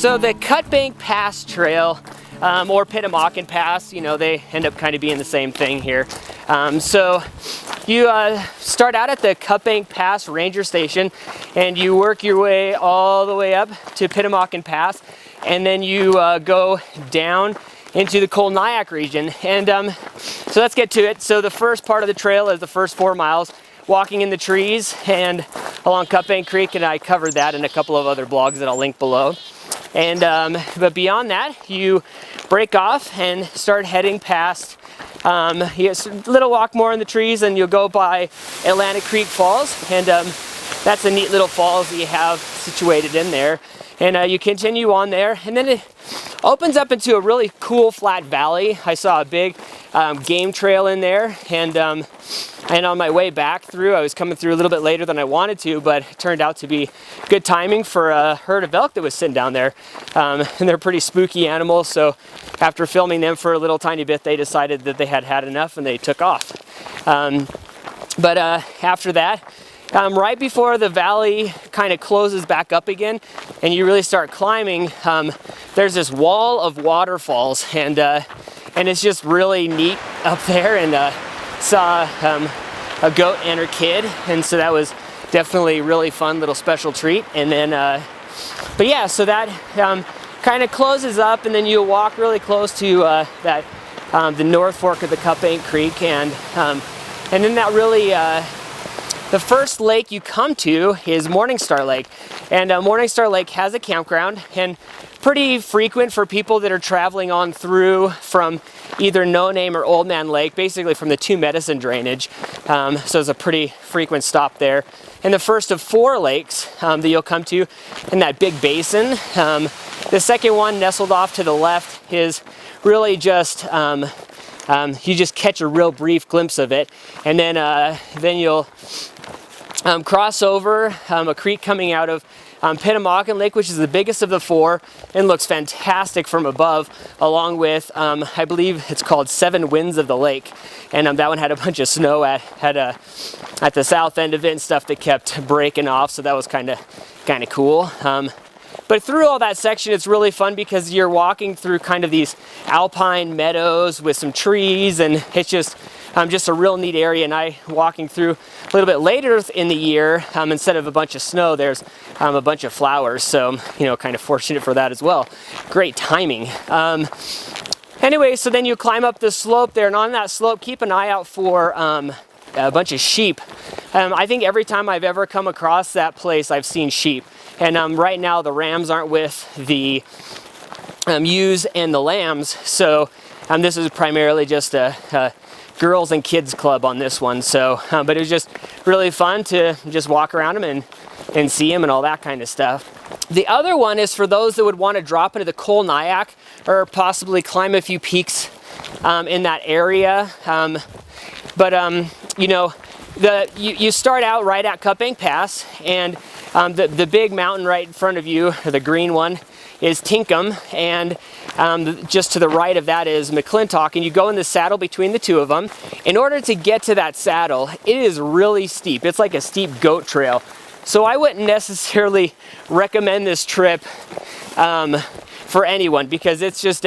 So the Cutbank Pass trail, or Pitamakan Pass, you know, they end up kind of being the same thing here. So you start out at the Cutbank Pass Ranger Station and you work your way all the way up to Pitamakan Pass, and then you go down into the cold Nyack region. And so let's get to it. So the first part of the trail is the first 4 miles, walking in the trees and along Cutbank Creek, and I covered that in a couple of other blogs that I'll link below. And but beyond that, you break off and start heading past a little walk more in the trees, and you'll go by Atlantic Creek Falls, and that's a neat little falls that you have situated in there. And you continue on there, and then it opens up into a really cool flat valley. I saw a big game trail in there, and on my way back through, I was coming through a little bit later than I wanted to, but it turned out to be good timing for a herd of elk that was sitting down there. And they're pretty spooky animals, so after filming them for a little tiny bit, they decided that they had had enough and they took off. But after that, right before the valley kind of closes back up again and you really start climbing, there's this wall of waterfalls, and it's just really neat up there. And saw a goat and her kid, and so that was definitely a really fun little special treat. And then but yeah, so that kind of closes up, and then you walk really close to the North Fork of the Cutbank Creek, and then that really the first lake you come to is Morningstar Lake. And Morningstar Lake has a campground, and pretty frequent for people that are traveling on through from either No Name or Old Man Lake, basically from the Two Medicine drainage. So it's a pretty frequent stop there. And the first of 4 lakes that you'll come to in that big basin. The second one, nestled off to the left, is really just you just catch a real brief glimpse of it, and then you'll cross over a creek coming out of Pitamakan Lake, which is the biggest of the 4 and looks fantastic from above, along with I believe it's called 7 Winds of the Lake, and that one had a bunch of snow at the south end of it and stuff that kept breaking off, so that was kind of cool. But through all that section, it's really fun because you're walking through kind of these alpine meadows with some trees, and it's just a real neat area. And I walking through a little bit later in the year, instead of a bunch of snow, there's a bunch of flowers, so you know, kind of fortunate for that as well. Great timing. Anyway, so then you climb up the slope there, and on that slope, keep an eye out for a bunch of sheep. I think every time I've ever come across that place, I've seen sheep. And right now the rams aren't with the ewes and the lambs, so this is primarily just a girls and kids club on this one. So, but it was just really fun to just walk around them and see them and all that kind of stuff. The other one is for those that would want to drop into the cold Nyack or possibly climb a few peaks in that area. You know, you start out right at Cutbank Pass, and the big mountain right in front of you, or the green one, is Tinkham, and just to the right of that is McClintock, and you go in the saddle between the two of them. In order to get to that saddle, it is really steep. It's like a steep goat trail. So I wouldn't necessarily recommend this trip for anyone, because it's just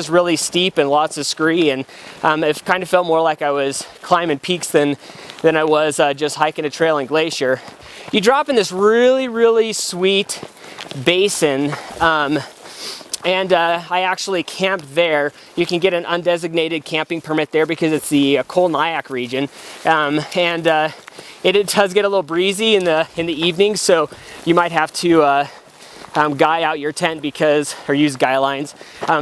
really steep and lots of scree, and it kind of felt more like I was climbing peaks than I was just hiking a trail in Glacier. You drop in this really, really sweet basin, and I actually camped there. You can get an undesignated camping permit there because it's the cold Nyack region, it does get a little breezy in the evening, so you might have to guy out your tent or use guy lines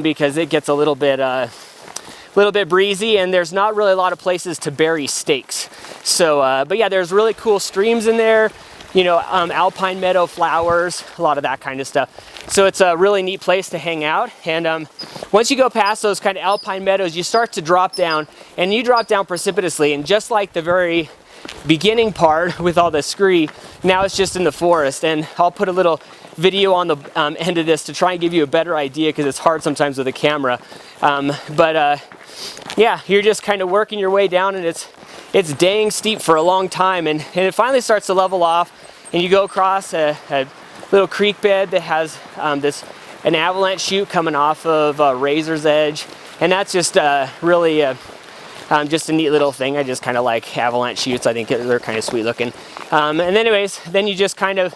because it gets a little bit breezy, and there's not really a lot of places to bury stakes. So, but yeah, there's really cool streams in there. You know, alpine meadow flowers, a lot of that kind of stuff. So it's a really neat place to hang out. And once you go past those kind of alpine meadows, you start to drop down, and you drop down precipitously. And just like the very beginning part with all the scree, now it's just in the forest. And I'll put a little video on the end of this to try and give you a better idea, because it's hard sometimes with a camera. Yeah, you're just kind of working your way down, and it's dang steep for a long time, and it finally starts to level off, and you go across a little creek bed that has this an avalanche chute coming off of Razor's Edge, and that's just really just a neat little thing. I just kind of like avalanche chutes. I think they're kind of sweet looking. And anyways, then you just kind of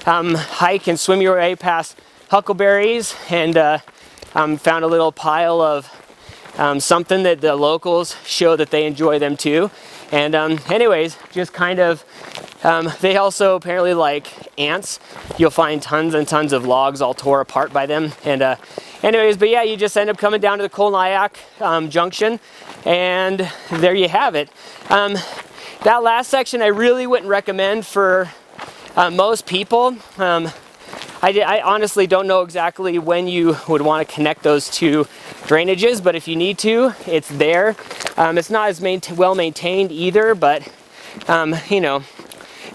hike and swim your way past huckleberries, and found a little pile of something that the locals show that they enjoy them too. And anyways, just kind of, they also apparently like ants. You'll find tons and tons of logs all tore apart by them. And anyways, but yeah, you just end up coming down to the Col Nyack junction, and there you have it. That last section I really wouldn't recommend for most people. I honestly don't know exactly when you would want to connect those two drainages, but if you need to, it's there. It's not as well maintained either, but you know,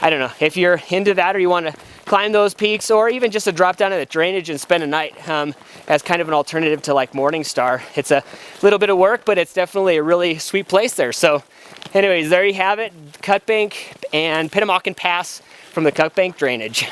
I don't know. If you're into that, or you want to climb those peaks, or even just to drop down to the drainage and spend a night as kind of an alternative to like Morningstar, it's a little bit of work, but it's definitely a really sweet place there. So anyways, there you have it, Cutbank and Pitamakan Pass from the Cutbank drainage.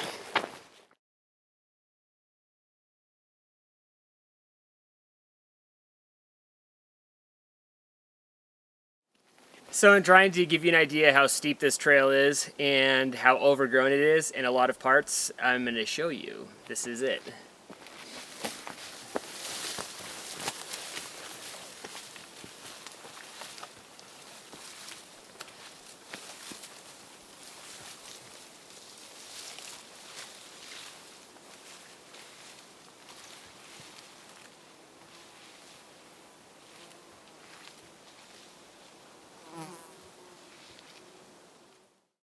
So I'm trying to give you an idea how steep this trail is and how overgrown it is in a lot of parts. I'm going to show you. This is it.